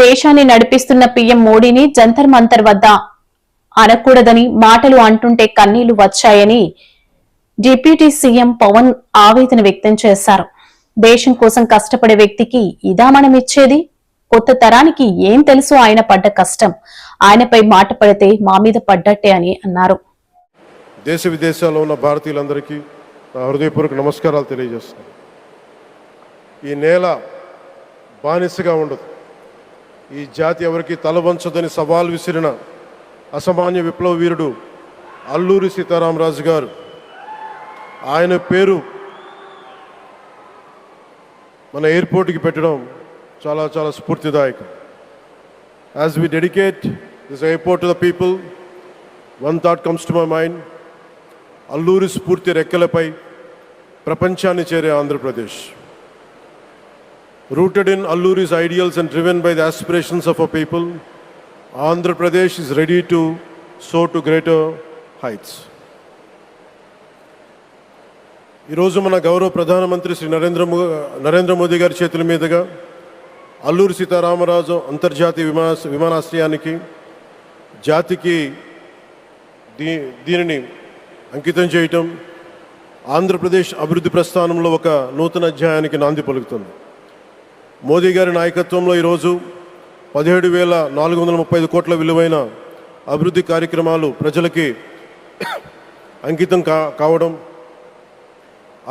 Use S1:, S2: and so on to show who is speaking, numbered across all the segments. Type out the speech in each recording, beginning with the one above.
S1: దేశాన్ని నడిపిస్తున్న పీఎం మోడీని జంతర్ మంతర్ వద్ద అనకూడదని మాటలు అంటుంటే కన్నీళ్లు వచ్చాయని డిప్యూటీ సీఎం పవన్ ఆవేదన వ్యక్తం చేశారు. దేశం కోసం కష్టపడే వ్యక్తికి ఇదా మనం ఇచ్చేది? కొత్త తరానికి ఏం తెలుసు ఆయన పడ్డ కష్టం? ఆయనపై మాట పడితే మా మీద పడ్డట్టే అని అన్నారు.
S2: దేశ విదేశాల్లో ఉన్న భారతీయులందరికీ నా హృదయపూర్వక నమస్కారాలు తెలియజేస్తున్నాను. ఈ నేల బానిసగా ఉండదు. ఈ జాతి ఎవరికి తలవంచదని సవాల్ విసిరిన అసామాన్య విప్లవ వీరుడు అల్లూరి సీతారామరాజు గారు. ఆయన పేరు మన ఎయిర్పోర్ట్కి పెట్టడం చాలా చాలా స్ఫూర్తిదాయకం. As we dedicate this airport to the people, one thought comes to my mind. Alluri స్ఫూర్తి రెక్కలపై ప్రపంచాన్ని చేరే Andhra Pradesh. Rooted in Alluri's ideals and driven by the aspirations of our people, Andhra Pradesh is ready to soar to greater heights. ఈరోజు మన గౌరవ ప్రధానమంత్రి శ్రీ నరేంద్ర మోదీ గారి చేతుల మీదుగా అల్లూరి సీతారామరాజు అంతర్జాతీయ విమానాశ్రయానికి జాతికి దీనిని అంకితం చేయటం ఆంధ్రప్రదేశ్ అభివృద్ధి ప్రస్థానంలో ఒక నూతన అధ్యాయానికి నాంది పలుకుతుంది. మోదీ గారి నాయకత్వంలో ఈరోజు 17,435 కోట్ల విలువైన అభివృద్ధి కార్యక్రమాలు ప్రజలకి అంకితం కావడం,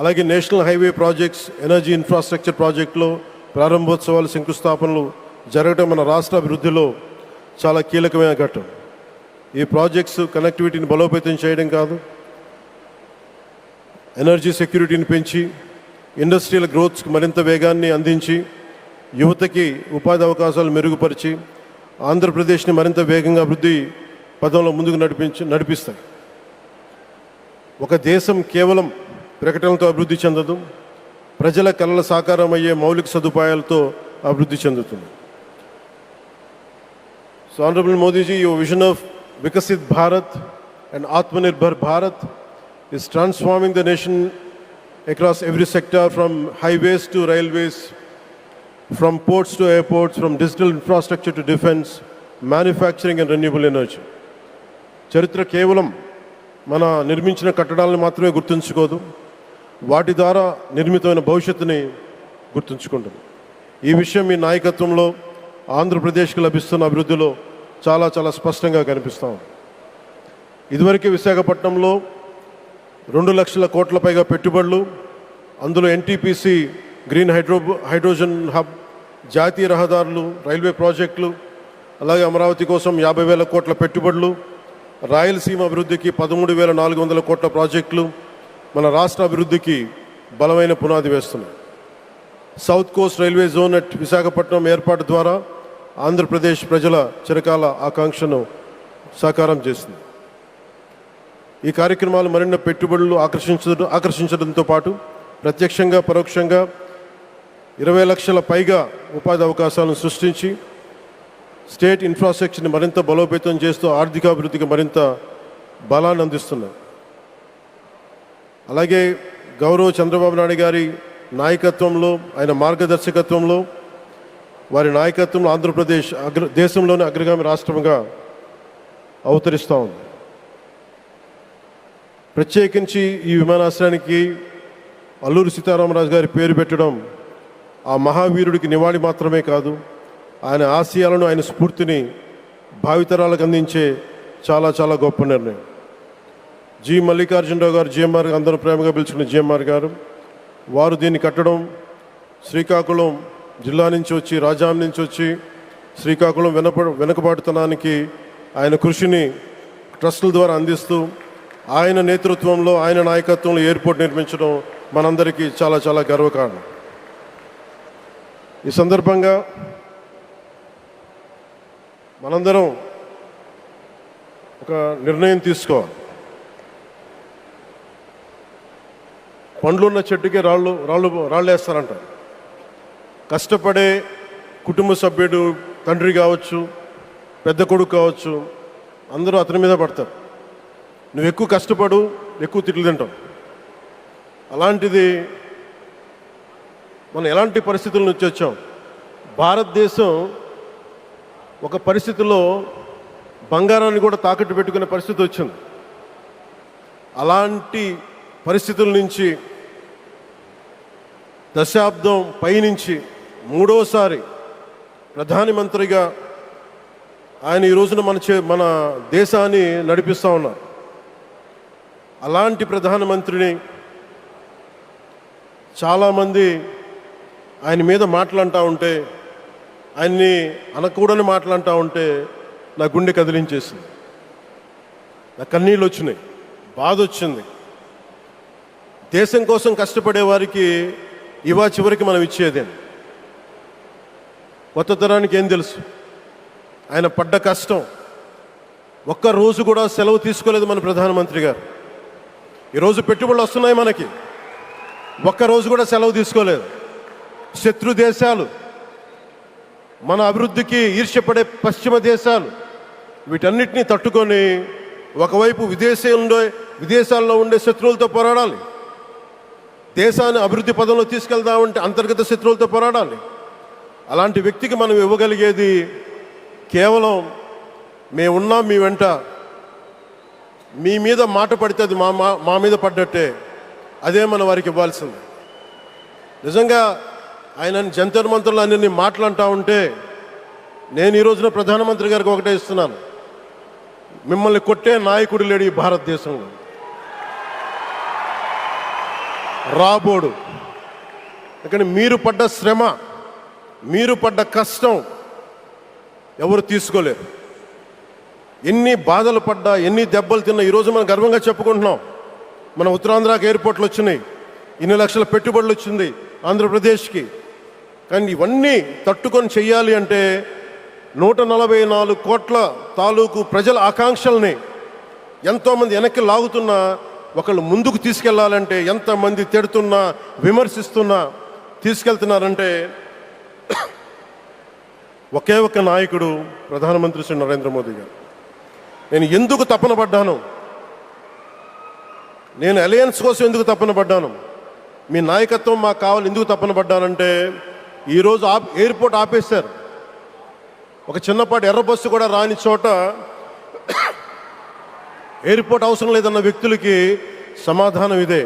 S2: అలాగే national highway projects, energy infrastructure ప్రాజెక్టులో ప్రారంభోత్సవాలు, శంకుస్థాపనలు జరగడం మన రాష్ట్ర అభివృద్ధిలో చాలా కీలకమైన ఘట్టం. ఈ ప్రాజెక్ట్స్ కనెక్టివిటీని బలోపేతం చేయడం కాదు, ఎనర్జీ సెక్యూరిటీని పెంచి ఇండస్ట్రియల్ గ్రోత్స్కి మరింత వేగాన్ని అందించి యువతకి ఉపాధి అవకాశాలు మెరుగుపరిచి ఆంధ్రప్రదేశ్ని మరింత వేగంగా అభివృద్ధి పదంలో ముందుకు నడిపిస్తాయి. ఒక దేశం కేవలం ప్రకటనలతో అభివృద్ధి చెందదు, ప్రజల కలల సాకారం అయ్యే మౌలిక సదుపాయాలతో అభివృద్ధి చెందుతుంది. So honourable Modiji, your vision of Viksit Bharat and Atmanirbhar Bharat is transforming the nation across every sector, from highways to railways, from ports to airports, from digital infrastructure to defense, manufacturing and renewable energy. చరిత్ర కేవలం మన నిర్మించిన కట్టడాలను మాత్రమే గుర్తుంచుకోదు, వాటి ద్వారా నిర్మితమైన భవిష్యత్తుని గుర్తుంచుకుంటుంది. ఈ విషయం మీ నాయకత్వంలో ఆంధ్రప్రదేశ్కి లభిస్తున్న అభివృద్ధిలో చాలా చాలా స్పష్టంగా కనిపిస్తాం. ఇదివరకే విశాఖపట్నంలో 2 లక్షల కోట్ల పైగా పెట్టుబడులు, అందులో ఎన్టీపీసీ గ్రీన్ హైడ్రోజన్ హబ్, జాతీయ రహదారులు, రైల్వే ప్రాజెక్టులు, అలాగే అమరావతి కోసం 50,000 కోట్ల పెట్టుబడులు, రాయలసీమ అభివృద్ధికి 13,400 కోట్ల ప్రాజెక్టులు మన రాష్ట్ర అభివృద్ధికి బలమైన పునాది వేస్తున్నాయి. South Coast railway zone at Visakhapatnam ఏర్పాటు ద్వారా ఆంధ్రప్రదేశ్ ప్రజల చిరకాల ఆకాంక్షను సాకారం చేస్తుంది. ఈ కార్యక్రమాలు మరిన్ని పెట్టుబడులు ఆకర్షించడంతో పాటు ప్రత్యక్షంగా పరోక్షంగా 20 లక్షల పైగా ఉపాధి అవకాశాలను సృష్టించి స్టేట్ ఇన్ఫ్రాస్ట్రక్చర్ని మరింత బలోపేతం చేస్తూ ఆర్థికాభివృద్ధికి మరింత బలాన్ని అందిస్తున్నాయి. అలాగే గౌరవ చంద్రబాబు నాయుడు గారి నాయకత్వంలో, ఆయన మార్గదర్శకత్వంలో, వారి నాయకత్వంలో ఆంధ్రప్రదేశ్ దేశంలోని అగ్రగామి రాష్ట్రంగా అవతరిస్తూ ఉంది. ప్రత్యేకించి ఈ విమానాశ్రయానికి అల్లూరి సీతారామరాజు గారి పేరు పెట్టడం ఆ మహావీరుడికి నివాళి మాత్రమే కాదు, ఆయన ఆశయాలను, ఆయన స్ఫూర్తిని భావితరాలకు అందించే చాలా చాలా గొప్ప నిర్ణయం. జి మల్లికార్జునరావు గారు, జిఎంఆర్, అందరూ ప్రేమగా పిలుచుకున్న జిఎంఆర్ గారు, వారు దీన్ని కట్టడం శ్రీకాకుళం జిల్లా నుంచి వచ్చి, రాజాం నుంచి వచ్చి శ్రీకాకుళం వెనుకబాటుతనానికి ఆయన కృషిని ట్రస్టుల ద్వారా అందిస్తూ ఆయన నేతృత్వంలో, ఆయన నాయకత్వంలో ఎయిర్పోర్ట్ నిర్మించడం మనందరికీ చాలా చాలా గర్వకారణం. ఈ సందర్భంగా మనందరం ఒక నిర్ణయం తీసుకోవాలి. పండ్లున్న చెట్టుకే రాళ్ళు వేస్తారంట. కష్టపడే కుటుంబ సభ్యుడు, తండ్రి కావచ్చు, పెద్ద కొడుకు కావచ్చు, అందరూ అతని మీద పడతారు. నువ్వు ఎక్కువ కష్టపడు, ఎక్కువ తిట్లు తింటావు. అలాంటిది మనం ఎలాంటి పరిస్థితుల నుంచి వచ్చాం? భారతదేశం ఒక పరిస్థితిలో బంగారాన్ని కూడా తాకట్టు పెట్టుకునే పరిస్థితి వచ్చింది. అలాంటి పరిస్థితుల నుంచి దశాబ్దం పైనుంచి మూడోసారి ప్రధానమంత్రిగా ఆయన ఈ రోజున మన దేశాన్ని నడిపిస్తూ ఉన్నారు. అలాంటి ప్రధానమంత్రిని చాలామంది ఆయన మీద మాట్లాడుతూ ఉంటే, ఆయన్ని అనకూడని మాట్లాడుతూ ఉంటే నా గుండె కదిలించేసింది, నా కన్నీళ్ళు వచ్చినాయి, బాధ వచ్చింది. దేశం కోసం కష్టపడే వారికి ఇవా చివరికి మనం ఇచ్చేదే. కొత్త తరానికి ఏం తెలుసు ఆయన పడ్డ కష్టం? ఒక్క రోజు కూడా సెలవు తీసుకోలేదు మన ప్రధానమంత్రి గారు. ఈరోజు పెట్టుబడులు వస్తున్నాయి మనకి, ఒక్కరోజు కూడా సెలవు తీసుకోలేదు. శత్రు దేశాలు, మన అభివృద్ధికి ఈర్ష్యపడే పశ్చిమ దేశాలు, వీటన్నిటినీ తట్టుకొని ఒకవైపు విదేశాల్లో ఉండే శత్రువులతో పోరాడాలి, దేశాన్ని అభివృద్ధి పదంలో తీసుకెళ్దామంటే అంతర్గత శత్రువులతో పోరాడాలి. అలాంటి వ్యక్తికి మనం ఇవ్వగలిగేది కేవలం మేమున్నాం మీ వెంట, మీ మీద మాట పడితే అది మా మీద పడ్డట్టే, అదే మన వారికి ఇవ్వాల్సింది. నిజంగా ఆయన జంతర్ మంతర్లు అన్ని మాట్లాడుతూ ఉంటే నేను ఈ రోజున ప్రధానమంత్రి గారికి ఒకటే ఇస్తున్నాను, మిమ్మల్ని కొట్టే నాయకుడు లేడు ఈ భారతదేశంలో, రాబోడు. కానీ మీరు పడ్డ శ్రమ, మీరు పడ్డ కష్టం ఎవరు తీసుకోలేరు. ఎన్ని బాధలు పడ్డా, ఎన్ని దెబ్బలు తిన్నా ఈరోజు మనం గర్వంగా చెప్పుకుంటున్నాం. మన ఉత్తరాంధ్రకి ఎయిర్పోర్ట్లు వచ్చినాయి, ఇన్ని లక్షల పెట్టుబడులు వచ్చింది ఆంధ్రప్రదేశ్కి. కానీ ఇవన్నీ తట్టుకొని చెయ్యాలి అంటే 144 కోట్ల తాలూకు ప్రజల ఆకాంక్షల్ని ఎంతోమంది వెనక్కి లాగుతున్నా, ఒకళ్ళు ముందుకు తీసుకెళ్లాలంటే ఎంతమంది తిడుతున్నా విమర్శిస్తున్నా తీసుకెళ్తున్నారంటే ఒకే ఒక్క నాయకుడు ప్రధానమంత్రి శ్రీ నరేంద్ర మోదీ గారు. నేను ఎందుకు తపన పడ్డాను, నేను అలయన్స్ కోసం ఎందుకు తపన పడ్డాను, మీ నాయకత్వం మాకు కావాలి ఎందుకు తపన పడ్డానంటే, ఈరోజు ఎయిర్పోర్ట్ ఆపేశారు. ఒక చిన్నపాటి ఎర్ర బస్సు కూడా రాని చోట ఎయిర్పోర్ట్ అవసరం లేదన్న వ్యక్తులకి సమాధానం ఇదే.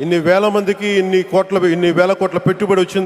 S2: ఇన్ని వేల మందికి ఇన్ని వేల కోట్ల పెట్టుబడి వచ్చింది.